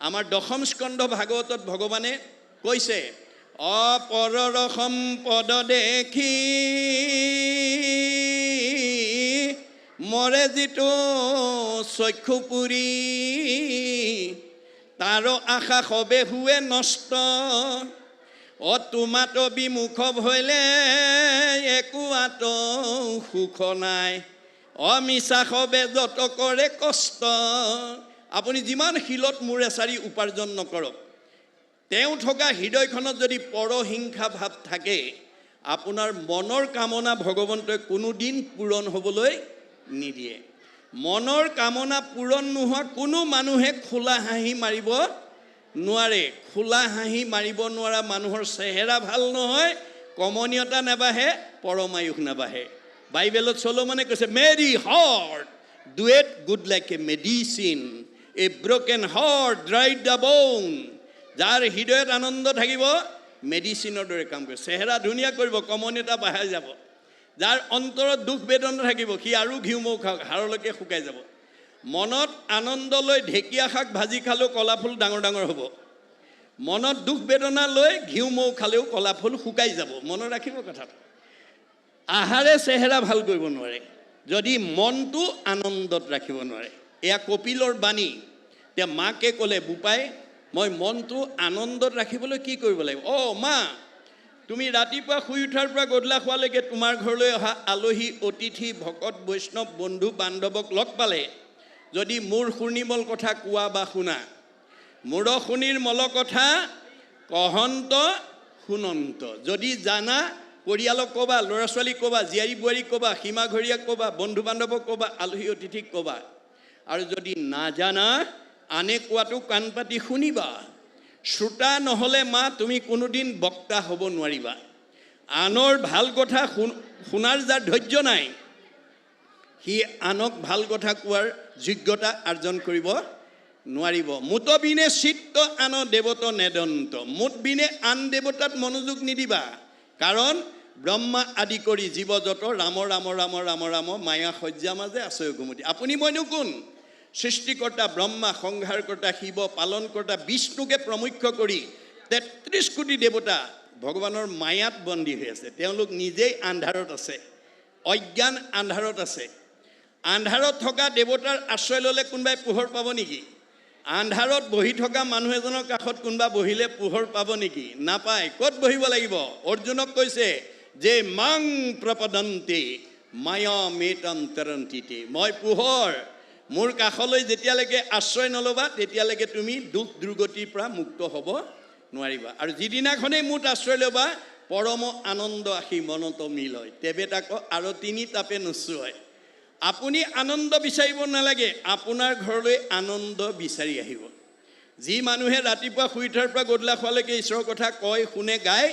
আমাৰ দশম স্কন্ধ ভাগৱতত ভগৱানে কৈছে অপৰৰ সম্পদ দেখি মৰে যিটো চক্ষু পুৰি তাৰ আশা সবে হুৱে নষ্ট তোমাত বিমুখ ভৈলে একো আত সুখ নাই অমিছা সবে যত কৰে কষ্ট আপুনি যিমান শিলত মূৰে চাৰি উপাৰ্জন নকৰক তেওঁ থকা হৃদয়খনত যদি পৰহিংসা ভাৱ থাকে আপোনাৰ মনৰ কামনা ভগৱন্তই কোনোদিন পূৰণ হ'বলৈ নিদিয়ে মনৰ কামনা পূৰণ নোহোৱা কোনো মানুহে খোলা হাঁহি মাৰিব নোৱাৰে খোলা হাঁহি মাৰিব নোৱাৰা মানুহৰ চেহেৰা ভাল নহয় কমনীয়তা নাবাঢ়ে পৰমায়ুস নাবাঢ়ে বাইবেলত চলোমনে কৈছে মেৰী হাৰ্ট ডুৱেট good like a medicine A broken heart dried the bone যাৰ হৃদয়ত আনন্দ থাকিব মেডিচিনৰ দৰে কাম কৰে চেহেৰা ধুনীয়া কৰিব কমনীয়তা বাঢ়াই যাব যাৰ অন্তৰত দুখ বেদনা থাকিব সি আৰু ঘিউ মৌ খাওক হাড়লৈকে শুকাই যাব মনত আনন্দ লৈ ঢেকীয়া শাক ভাজি খালেও কলা ফুল ডাঙৰ ডাঙৰ হ'ব মনত দুখ বেদনা লৈ ঘিউ মৌ খালেও কলা ফুল শুকাই যাব মনত ৰাখিব কথাটো আহাৰে চেহেৰা ভাল কৰিব নোৱাৰে যদি মনটো আনন্দত ৰাখিব নোৱাৰে এয়া কপিলৰ বাণী এতিয়া মাকে ক'লে বোপাই মই মনটো আনন্দত ৰাখিবলৈ কি কৰিব লাগিব মা তুমি ৰাতিপুৱা শুই উঠাৰ পৰা গধূলা খোৱালৈকে তোমাৰ ঘৰলৈ অহা আলহী অতিথি ভকত বৈষ্ণৱ বন্ধু বান্ধৱক লগ পালে যদি মোৰ শুনিমল কথা কোৱা বা শুনা মূৰ শুনিৰ মল কথা কহন্ত শুনন্ত যদি জানা পৰিয়ালক ক'বা ল'ৰা ছোৱালীক ক'বা জীয়াৰী বোৱাৰীক ক'বা সীমা ঘৰীয়াক ক'বা বন্ধু বান্ধৱক ক'বা আলহী অতিথিক ক'বা আৰু যদি নাজানা আনে কোৱাটো কাণ পাতি শুনিবা শ্ৰোতা নহ'লে মা তুমি কোনোদিন বক্তা হ'ব নোৱাৰিবা আনৰ ভাল কথা শুনাৰ যাৰ ধৈৰ্য নাই সি আনক ভাল কথা কোৱাৰ যোগ্যতা অৰ্জন কৰিব নোৱাৰিব মুত বিনে চিত্ত আন দেৱত নেদন্ত মুত বিনে আন দেৱতাত মনোযোগ নিদিবা কাৰণ ব্ৰহ্মা আদি কৰি জীৱ যত ৰাম ৰাম ৰাম ৰাম ৰাম মায়া সজ্জা মাজে আছে ঘুমতি আপুনি মইনো কোন সৃষ্টিকৰ্তা ব্ৰহ্মা সংহাৰকৰ্তা শিৱ পালনকৰ্তা বিষ্ণুকে প্ৰমুখ্য কৰি ৩৩ কোটি দেৱতা ভগৱানৰ মায়াত বন্দী হৈ আছে তেওঁলোক নিজেই আন্ধাৰত আছে অজ্ঞান আন্ধাৰত আছে আন্ধাৰত থকা দেৱতাৰ আশ্ৰয় ল'লে কোনোবাই পোহৰ পাব নেকি আন্ধাৰত বহি থকা মানুহ এজনৰ কাষত কোনোবা বহিলে পোহৰ পাব নেকি নাপায় ক'ত বহিব লাগিব অৰ্জুনক কৈছে যে মাং প্ৰপদন্তে মায়া মেতম তৰন্তিতে মই পোহৰ মোৰ কাষলৈ যেতিয়ালৈকে আশ্ৰয় নল'বা তেতিয়ালৈকে তুমি দুখ দুৰ্গতিৰ পৰা মুক্ত হ'ব নোৱাৰিবা আৰু যিদিনাখনেই মোৰ আশ্ৰয় ল'বা পৰম আনন্দ আহি মনত মিল হয় তেবে তাক আৰু তিনি তাপে নোচোৱায় আপুনি আনন্দ বিচাৰিব নালাগে আপোনাৰ ঘৰলৈ আনন্দ বিচাৰি আহিব যি মানুহে ৰাতিপুৱা শুই উঠাৰ পৰা গধূলা খোৱালৈকে ঈশ্বৰৰ কথা কয় শুনে গায়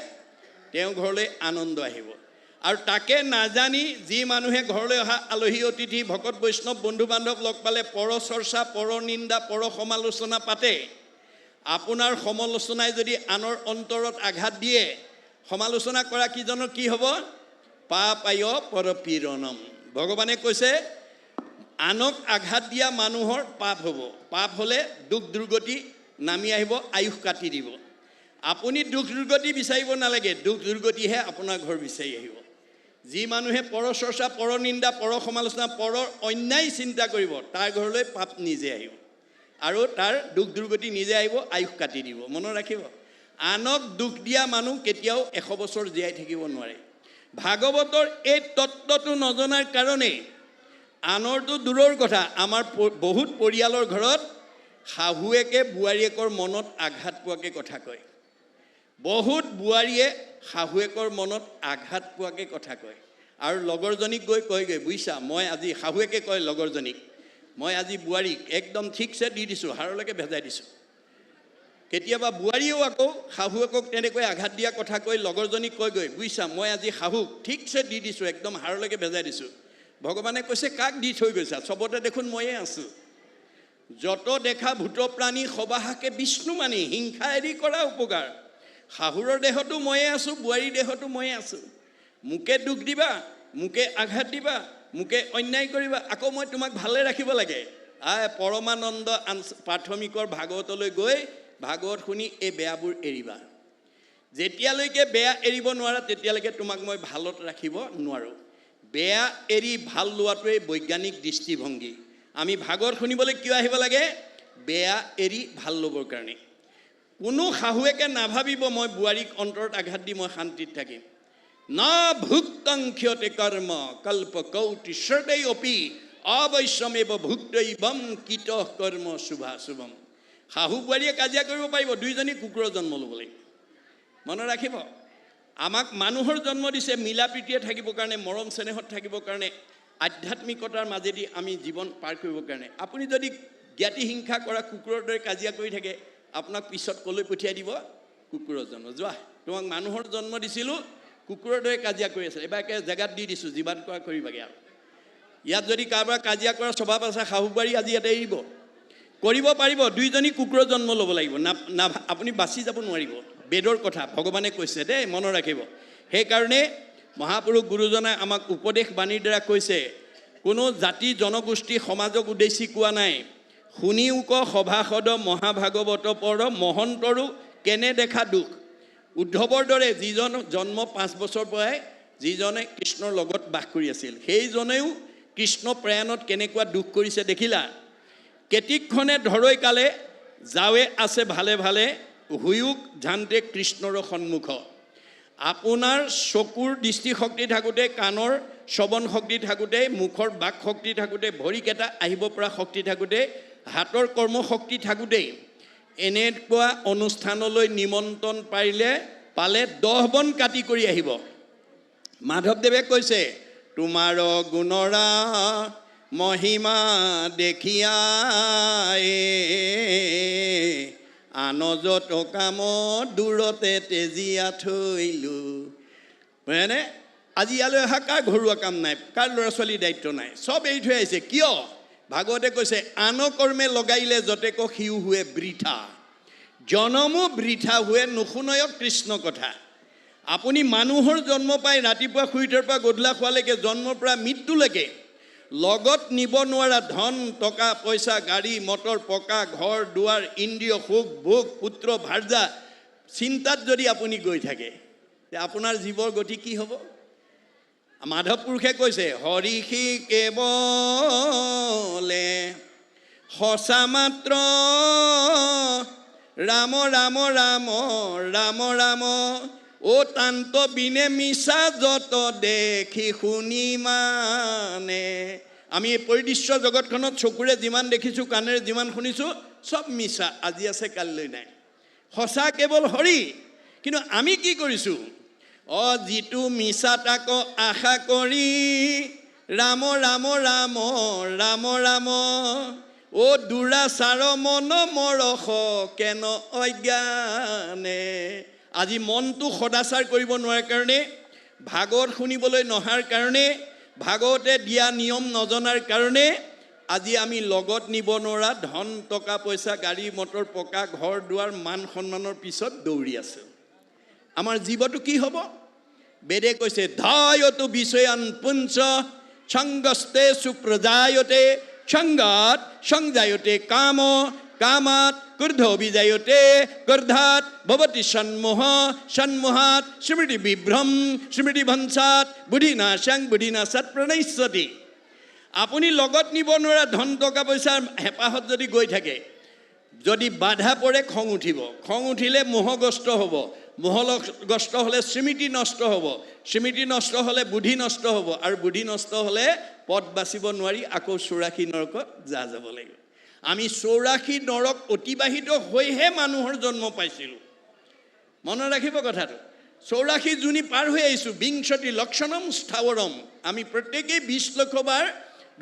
তেওঁ ঘৰলৈ আনন্দ আহিব আৰু তাকে নাজানি যি মানুহে ঘৰলৈ অহা আলহী অতিথি ভকত বৈষ্ণৱ বন্ধু বান্ধৱ লগ পালে পৰ চৰ্চা পৰ নিন্দা পৰ সমালোচনা পাতে আপোনাৰ সমালোচনাই যদি আনৰ অন্তৰত আঘাত দিয়ে সমালোচনা কৰা কিজনৰ কি হ'ব পাপায় পৰপীড়নম ভগৱানে কৈছে আনক আঘাত দিয়া মানুহৰ পাপ হ'ব পাপ হ'লে দুখ দুৰ্গতি নামি আহিব আয়ুস কাটি দিব আপুনি দুখ দুৰ্গতি বিচাৰিব নালাগে দুখ দুৰ্গতিহে আপোনাৰ ঘৰ বিচাৰি আহিব যি মানুহে পৰ চৰ্চা পৰ নিন্দা পৰ সমালোচনা পৰৰ অন্যায় চিন্তা কৰিব তাৰ ঘৰলৈ পাপ নিজে আহিব আৰু তাৰ দুখ দুৰ্গতি নিজে আহিব আয়ুস কাটি দিব মনত ৰাখিব আনক দুখ দিয়া মানুহ কেতিয়াও 100 বছৰ জীয়াই থাকিব নোৱাৰে ভাগৱতৰ এই তত্ত্বটো নজনাৰ কাৰণে আনৰটো দূৰৰ কথা আমাৰ বহুত পৰিয়ালৰ ঘৰত শাহুৱেকে বোৱাৰীয়েকৰ মনত আঘাত পোৱাকৈ কথা কয় বহুত বোৱাৰীয়ে শাহুৱেকৰ মনত আঘাত পোৱাকৈ কথা কয় আৰু লগৰজনীক গৈ কয়গৈ বুইছা মই আজি শাহুৱেকে কয় লগৰজনীক মই আজি বোৱাৰীক একদম ঠিকছে দি দিছোঁ হাড়লৈকে ভেজাই দিছোঁ কেতিয়াবা বোৱাৰীয়েও আকৌ শাহুৱেকক তেনেকৈ আঘাত দিয়া কথা কৈ লগৰজনীক কয়গৈ বুইছা মই আজি শাহুক ঠিকছে দি দিছোঁ একদম হাড়লৈকে ভেজাই দিছোঁ ভগৱানে কৈছে কাক দি থৈ গৈছা চবতে দেখোন ময়ে আছোঁ যত দেখা ভূত প্ৰাণী সবাহাকে বিষ্ণু মানি হিংসা এৰি কৰা উপকাৰ শাহুৰৰ দেহতো ময়ে আছোঁ বোৱাৰীৰ দেহতো ময়ে আছোঁ মোকে দুখ দিবা মোকে আঘাত দিবা মোকে অন্যায় কৰিবা আকৌ মই তোমাক ভালে ৰাখিব লাগে পৰমানন্দ প্ৰাথমিকৰ ভাগৱতলৈ গৈ ভাগৱত শুনি এই বেয়াবোৰ এৰিবা। যেতিয়ালৈকে বেয়া এৰিব নোৱাৰা তেতিয়ালৈকে তোমাক মই ভালত ৰাখিব নোৱাৰোঁ। বেয়া এৰি ভাল লোৱাটোৱে বৈজ্ঞানিক দৃষ্টিভংগী। আমি ভাগৱত শুনিবলৈ কিয় আহিব লাগে? বেয়া এৰি ভাল ল'বৰ কাৰণে। কোনো শাহুৱেকে নাভাবিব মই বোৱাৰীক অন্তৰত আঘাত দি মই শান্তিত থাকিম। ন ভুক্তং ক্ষতে কৰ্ম কল্প কৌটি শ্ৰদৈ অপি অৱশ্যমেৱ ভুক্তৈবম কীত কৰ্ম শুভাশুভম। শাহু বোৱাৰীয়ে কাজিয়া কৰিব পাৰিব, দুইজনী কুকুৰৰ জন্ম ল'ব লাগিব। মনত ৰাখিব, আমাক মানুহৰ জন্ম দিছে মিলা প্ৰীতিয়ে থাকিবৰ কাৰণে, মৰম চেনেহত থাকিবৰ কাৰণে, আধ্যাত্মিকতাৰ মাজেদি আমি জীৱন পাৰ কৰিবৰ কাৰণে। আপুনি যদি জ্ঞাতি হিংসা কৰা কুকুৰৰ দৰে কাজিয়া কৰি থাকে, আপোনাক পিছত ক'লৈ পঠিয়াই দিব? কুকুৰৰ জন্ম। যোৱা, তোমাক মানুহৰ জন্ম দিছিলোঁ, কুকুৰৰ দৰে কাজিয়া কৰি আছে, এবাৰকে জেগাত দি দিছোঁ, যিমান কৰা কৰিবাগৈ আৰু। ইয়াত যদি কাৰোবাৰ কাজিয়া কৰা স্বভাৱ আছে, শাহু বোৱাৰী আজি ইয়াতে এৰিব? কৰিব পাৰিব, দুইজনী কুকুৰৰ জন্ম ল'ব লাগিব, না আপুনি বাচি যাব নোৱাৰিব। বেদৰ কথা ভগৱানে কৈছে দেই, মনত ৰাখিব। সেইকাৰণে মহাপুৰুষ গুৰুজনাই আমাক উপদেশ বাণীৰ দ্বাৰা কৈছে, কোনো জাতি জনগোষ্ঠী সমাজক উদ্দেশ্যি কোৱা নাই। শুনিও ক সভাসদ মহাভাগৱত পৰ মহন্তৰো কেনে দেখা দুখ। উদ্ধৱৰ দৰে যিজন জন্ম 5 বছৰ পৰাই যিজনে কৃষ্ণৰ লগত বাস কৰি আছিল, সেইজনেও কৃষ্ণ প্ৰয়াণত কেনেকুৱা দুখ কৰিছে দেখিলা। কেতিকখনে ধৰৈ কালে যাৱে আছে ভালে ভালে, হুয়ুক ঝান্তে কৃষ্ণৰ সন্মুখ। আপোনাৰ চকুৰ দৃষ্টিশক্তি থাকোঁতে, কাণৰ শ্ৰৱণ শক্তি থাকোঁতে, মুখৰ বাক শক্তি থাকোঁতে, ভৰিকেইটা আহিব পৰা শক্তি থাকোঁতে, হাতৰ কৰ্মশক্তি থাকোঁতেই এনেকুৱা অনুষ্ঠানলৈ নিমন্ত্ৰণ পালে 10 বন কাটি কৰি আহিব। মাধৱদেৱে কৈছে, তোমাৰ গুণৰা মহিমা দেখিয়াই আন যত কাম দূৰতে তেজিয়া থৈলোঁ। হয়নে? আজি ইয়ালৈ অহা কাৰ ঘৰুৱা কাম নাই, কাৰ ল'ৰা ছোৱালীৰ দায়িত্ব নাই, চব এৰি থৈ আহিছে। কিয়? ভাগৱতে কৈছে, আন কৰ্মে লগাইলে যতেক সিও হুৱে বৃথা। জনমো বৃথা হুৱে নুশুনয় কৃষ্ণ কথা। আপুনি মানুহৰ জন্ম পাই ৰাতিপুৱা শুই উঠাৰ পৰা গধূলা খোৱালৈকে, জন্মৰ পৰা মৃত্যুলৈকে লগত নিব নোৱাৰা ধন টকা পইচা, গাড়ী মটৰ, পকা ঘৰ দুৱাৰ, ইন্দ্ৰিয় সুখ ভোগ, পুত্ৰ ভাৰ্যা চিন্তাত যদি আপুনি গৈ থাকে, আপোনাৰ জীৱৰ গতি কি হ'ব? মাধৱ পুৰুষে কৈছে, হৰিষি কেৱলে সঁচা মাত্ৰ ৰাম ৰাম ৰাম ৰাম ৰাম। অ তান্ত বিনে মিছা যত দেখি শুনি মানে। আমি এই পৰিদৃশ্য জগতখনত চকুৰে যিমান দেখিছোঁ, কাণেৰে যিমান শুনিছোঁ, চব মিছা। আজি আছে কালিলৈ নাই। সঁচা কেৱল হৰি। কিন্তু আমি কি কৰিছোঁ? যিটো মিছা তাক আশা কৰি ৰাম ৰাম ৰাম ৰাম ৰাম। অ দুৰাচাৰ মন মৰস কেন অজ্ঞানে। আজি মনটো সদাচাৰ কৰিব নোৱাৰাৰ কাৰণে, ভাগৱত শুনিবলৈ নহাৰ কাৰণে, ভাগৱতে দিয়া নিয়ম নজনাৰ কাৰণে আজি আমি লগত নিব নোৱাৰা ধন টকা পইচা, গাড়ী মটৰ, পকা ঘৰ দুৱাৰ, মান সন্মানৰ পিছত দৌৰি আছোঁ। আমাৰ জীৱটো কি হ'ব? বেদে কৈছে, ধায়তু বিষয়ান পুঞ্চ সংগস্তে সুপ্ৰজায়তে সংগাত সংজায়তে কাম কামাত ক্ৰোধ বিজায়তে ক্ৰোধাত ভবতি সন্মোহ সন্মোহাত স্মৃতি বিভ্ৰম স্মৃতি ভঞ্চাত বুদ্ধিনাশং বুদ্ধিনাশাত প্ৰণশ্যতি। আপুনি লগত নিব নোৱাৰা ধন টকা পইচাৰ হেঁপাহত যদি গৈ থাকে, যদি বাধা পৰে খং উঠিব, খং উঠিলে মোহগ্ৰস্ত হ'ব, মোহগ্ৰস্ত হ'লে স্মৃতি নষ্ট হ'ব, স্মৃতি নষ্ট হ'লে বুদ্ধি নষ্ট হ'ব, আৰু বুদ্ধি নষ্ট হ'লে পথ বাচিব নোৱাৰি আকৌ 84 নৰকত যাব লাগিব। আমি 84 নৰক অতিবাহিত হৈহে মানুহৰ জন্ম পাইছিলোঁ। মনত ৰাখিব কথাটো। 84 জুনি পাৰ হৈ আহিছোঁ। বিংশতি লক্ষণম স্থাৱৰম। আমি প্ৰত্যেকেই 20 লক্ষ বাৰ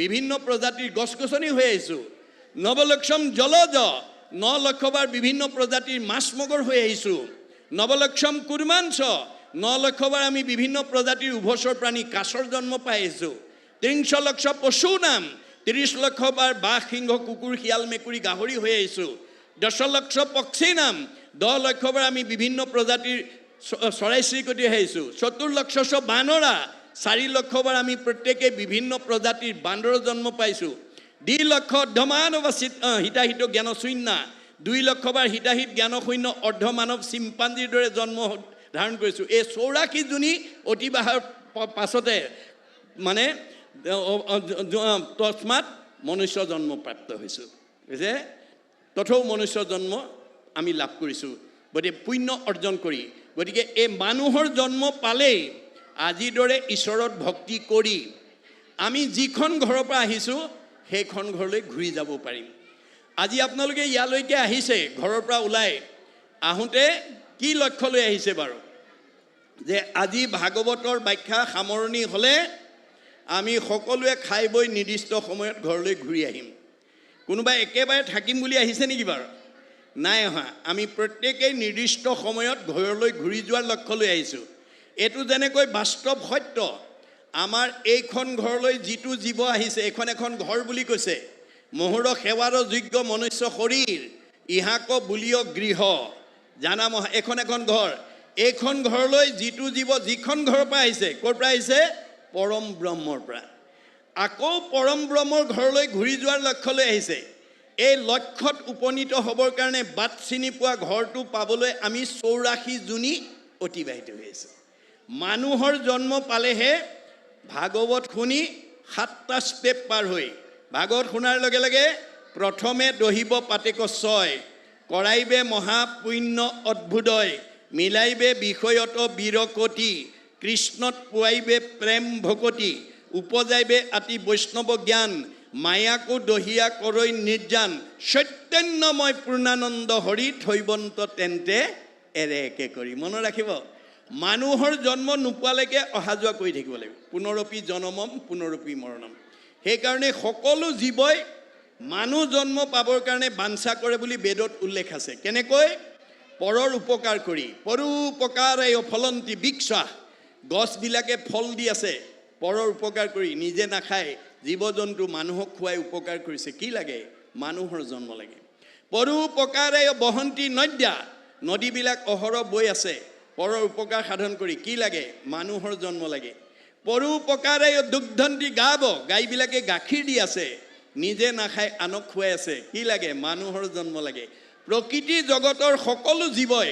বিভিন্ন প্ৰজাতিৰ গছ গছনি হৈ আহিছোঁ। নৱলক্ষম জলজ, 9 লক্ষ বাৰ বিভিন্ন প্ৰজাতিৰ মাছ মগৰ হৈ আহিছোঁ। নৱলক্ষম কুৰ্মাঞ্চ, 9 লক্ষ বাৰ আমি বিভিন্ন প্ৰজাতিৰ উভচৰ প্ৰাণী কাছৰ জন্ম পাই আহিছোঁ। 30 লক্ষ পশু নাম, 30 লক্ষ বাৰ বাঘ সিংহ কুকুৰ শিয়াল মেকুৰী গাহৰি হৈ আহিছোঁ। 10 লক্ষ পক্ষী নাম, 10 লক্ষ বাৰ আমি বিভিন্ন প্ৰজাতিৰ চৰাই চিৰিকটি হৈ আহিছোঁ। 40 লক্ষ বানৰা, 4 লক্ষ বাৰ আমি প্ৰত্যেকেই বিভিন্ন প্ৰজাতিৰ বান্দৰৰ জন্ম পাইছোঁ। দ্বিলক্ষ অৰ্ধমানৱ হিতাহিত জ্ঞান শূন্য 2 লক্ষবাৰ হিতাহিত জ্ঞান শূন্য অৰ্ধমানৱ চিম্পাঞ্জীৰ দৰে জন্ম ধাৰণ কৰিছোঁ। এই 84 জনী অতিবাহৰ পাছতে মানে তস্মাৎ মনুষ্য জন্ম প্ৰাপ্ত হৈছোঁ যে তথৌ মনুষ্য জন্ম আমি লাভ কৰিছোঁ গতিকে পুণ্য অৰ্জন কৰি। গতিকে এই মানুহৰ জন্ম পালেই আজিৰ দৰে ঈশ্বৰৰ ভক্তি কৰি আমি যিখন ঘৰৰ পৰা আহিছোঁ সেইখন ঘৰলৈ ঘূৰি যাব পাৰিম। আজি আপোনালোকে ইয়ালৈকে আহিছে ঘৰৰ পৰা ওলাই আহোঁতে কি লক্ষ্য লৈ আহিছে বাৰু? যে আজি ভাগৱতৰ ব্যাখ্যা সামৰণি হ'লে আমি সকলোৱে খাই বৈ নিৰ্দিষ্ট সময়ত ঘৰলৈ ঘূৰি আহিম। কোনোবাই একেবাৰে থাকিম বুলি আহিছে নেকি বাৰু? নাই অহা। আমি প্ৰত্যেকেই নিৰ্দিষ্ট সময়ত ঘৰলৈ ঘূৰি যোৱাৰ লক্ষ্য লৈ আহিছোঁ। এইটো যেনেকৈ বাস্তৱ সত্য, আমাৰ এইখন ঘৰলৈ যিটো জীৱ আহিছে এইখন এখন ঘৰ বুলি কৈছে। মহুৰ সেৱাৰ যোগ্য মনুষ্য শৰীৰ ইহাক বুলিয় গৃহ জানা মহা এখন এখন ঘৰ। এইখন ঘৰলৈ যিটো জীৱ যিখন ঘৰৰ পৰা আহিছে, ক'ৰ পৰা আহিছে? পৰম ব্ৰহ্মৰ পৰা। আকৌ পৰম ব্ৰহ্মৰ ঘৰলৈ ঘূৰি যোৱাৰ লক্ষ্য লৈ আহিছে। এই লক্ষ্যত উপনীত হ'বৰ কাৰণে বাট চিনি পোৱা ঘৰটো পাবলৈ আমি 84 জনী অতিবাহিত হৈ আছে। মানুহৰ জন্ম পালেহে ভাগৱত শুনি 7টা ষ্টেপ পাৰ হৈ ভাগৱত শুনাৰ লগে লগে প্ৰথমে দহিব পাতেক 6 কৰাইবে মহাপুণ্য অদ্ভুদয় মিলাইবে বিষয়ত বীৰকতি কৃষ্ণত পোৱাইবে প্ৰেম ভকতি উপজাইবে আতি বৈষ্ণৱ জ্ঞান মায়াকো দহিয়া কৰৈ নিৰ্জান চৈতন্যময় পূৰ্ণানন্দ হৰি থৈবন্ত তেন্তে এৰে একে কৰি। মনত ৰাখিব, মানুহৰ জন্ম নোপোৱালৈকে অহা যোৱা কৰি থাকিব লাগিব। পুনৰপি জনমম পুনৰপি মৰণম। সেইকাৰণে সকলো জীৱই মানুহ জন্ম পাবৰ কাৰণে বাঞ্ছা কৰে বুলি বেদত উল্লেখ আছে। কেনেকৈ? পৰৰ উপকাৰ কৰি। পৰোপকাৰে ফলন্তি বৃক্ষা, গছবিলাকে ফল দি আছে পৰৰ উপকাৰ কৰি, নিজে নাখায় জীৱ জন্তু মানুহক খুৱাই উপকাৰ কৰিছে। কি লাগে? মানুহৰ জন্ম লাগে। পৰোপকাৰে বহন্তি নদ্যা, নদীবিলাক অহৰহ বৈ আছে পৰৰ উপকাৰ সাধন কৰি। কি লাগে? মানুহৰ জন্ম লাগে। পৰোপকাৰে দুগ্ধন্তি গাব, গাইবিলাকে গাখীৰ দি আছে নিজে নাখায় আনক খুৱাই আছে। কি লাগে? মানুহৰ জন্ম লাগে। প্ৰকৃতি জগতৰ সকলো জীৱই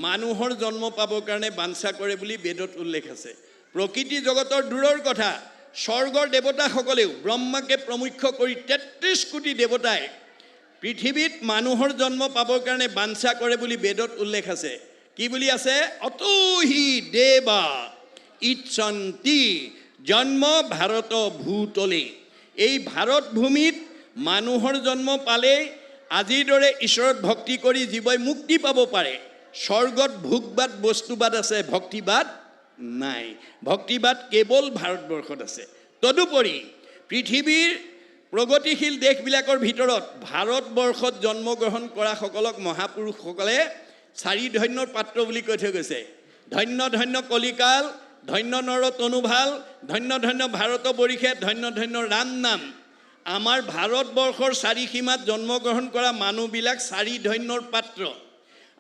মানুহৰ জন্ম পাবৰ কাৰণে বাঞ্ছা কৰে বুলি বেদত উল্লেখ আছে। প্ৰকৃতি জগতৰ দূৰৰ কথা, স্বৰ্গৰ দেৱতাসকলেও ব্ৰহ্মাকে প্ৰমুখ্য কৰি 33 কোটি দেৱতাই পৃথিৱীত মানুহৰ জন্ম পাবৰ কাৰণে বাঞ্ছা কৰে বুলি বেদত উল্লেখ আছে। কি বুলি আছে? অতোহি দেৱা ইচ্ছন্তি জন্ম ভাৰত ভূতলে। এই ভাৰত ভূমিত মানুহৰ জন্ম পালেই আজিৰ দৰে ঈশ্বৰত ভক্তি কৰি জীৱই মুক্তি পাব পাৰে। স্বৰ্গত ভোগবাদ বস্তুবাদ আছে, ভক্তিবাদ নাই। ভক্তিবাদ কেৱল ভাৰতবৰ্ষত আছে। তদুপৰি পৃথিৱীৰ প্ৰগতিশীল দেশবিলাকৰ ভিতৰত ভাৰতবৰ্ষত জন্মগ্ৰহণ কৰাসকলক মহাপুৰুষসকলে 4 ধন্যৰ পাত্ৰ বুলি কৈ থৈ গৈছে। ধন্য ধন্য কলিকাল, ধন্য নৰ তনুভাল, ধন্য ধন্য ভাৰত বৰিষে, ধন্য ধন্য ৰাম নাম। আমাৰ ভাৰতবৰ্ষৰ 4 সীমাত জন্মগ্ৰহণ কৰা মানুহবিলাক 4 ধন্যৰ পাত্ৰ।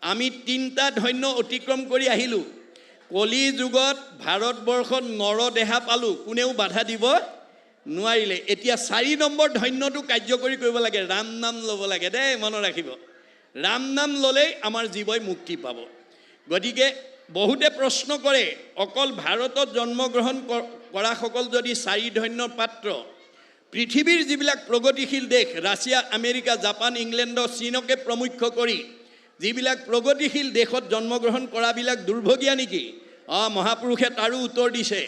আমি 3টা ধন্য অতিক্ৰম কৰি আহিলোঁ। কলি যুগত ভাৰতবৰ্ষত নৰদেহা পালোঁ, কোনেও বাধা দিব নোৱাৰিলে। এতিয়া 4 নম্বৰ ধন্যটো কাৰ্যকৰী কৰিব লাগে, ৰাম নাম ল'ব লাগে দেই, মনত ৰাখিব। ৰাম নাম ল'লেই আমাৰ জীৱই মুক্তি পাব। গতিকে বহুতে প্ৰশ্ন কৰে, অকল ভাৰতত জন্মগ্ৰহণ কৰাসকল যদি 4 ধন্যৰ পাত্ৰ, পৃথিৱীৰ যিবিলাক প্ৰগতিশীল দেশ ৰাছিয়া, আমেৰিকা, জাপান, ইংলেণ্ড, চীনকে প্ৰমুখ্য কৰি যিবিলাক প্ৰগতিশীল দেশত জন্মগ্ৰহণ কৰাবিলাক দুৰ্ভগীয়া নেকি? মহাপুৰুষে তাৰো উত্তৰ দিছে।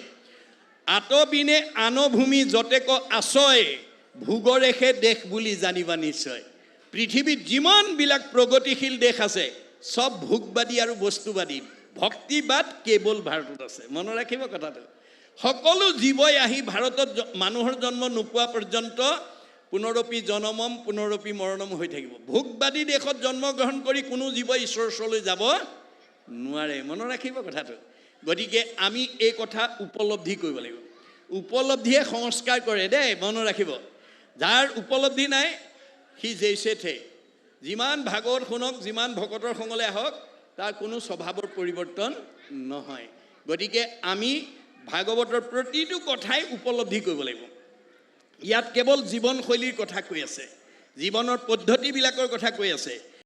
আতপিনে আনভূমি যতেক আছয় ভোগৰেখে দেশ বুলি জানিবা নিশ্চয়। পৃথিৱীত যিমানবিলাক প্ৰগতিশীল দেশ আছে সব ভোগবাদী আৰু বস্তুবাদী। ভক্তিবাদ কেৱল ভাৰতত আছে। মনত ৰাখিব কথাটো। সকলো জীৱই আহি ভাৰতত মানুহৰ জন্ম নোপোৱা পৰ্যন্ত পুনৰপি জনমম পুনৰপি মৰণম হৈ থাকিব। ভোগবাদী দেশত জন্মগ্ৰহণ কৰি কোনো জীৱই ঈশ্বৰৰ ওচৰলৈ যাব নোৱাৰে। মনত ৰাখিব কথাটো। গতিকে আমি এই কথা উপলব্ধি কৰিব লাগিব। উপলব্ধিয়ে সংস্কাৰ কৰে দেই, মনত ৰাখিব। যাৰ উপলব্ধি নাই সি জেইছেথে, যিমান ভাগৱত শুনক, যিমান ভকতৰ সংগলৈ আহক, তাৰ কোনো স্বভাৱৰ পৰিৱৰ্তন নহয়। গতিকে আমি ভাগৱতৰ প্ৰতিটো কথাই উপলব্ধি কৰিব লাগিব। ইয়াত কেৱল জীৱনশৈলীৰ কথা কৈ আছে, জীৱনৰ পদ্ধতিবিলাকৰ কথা কৈ আছে।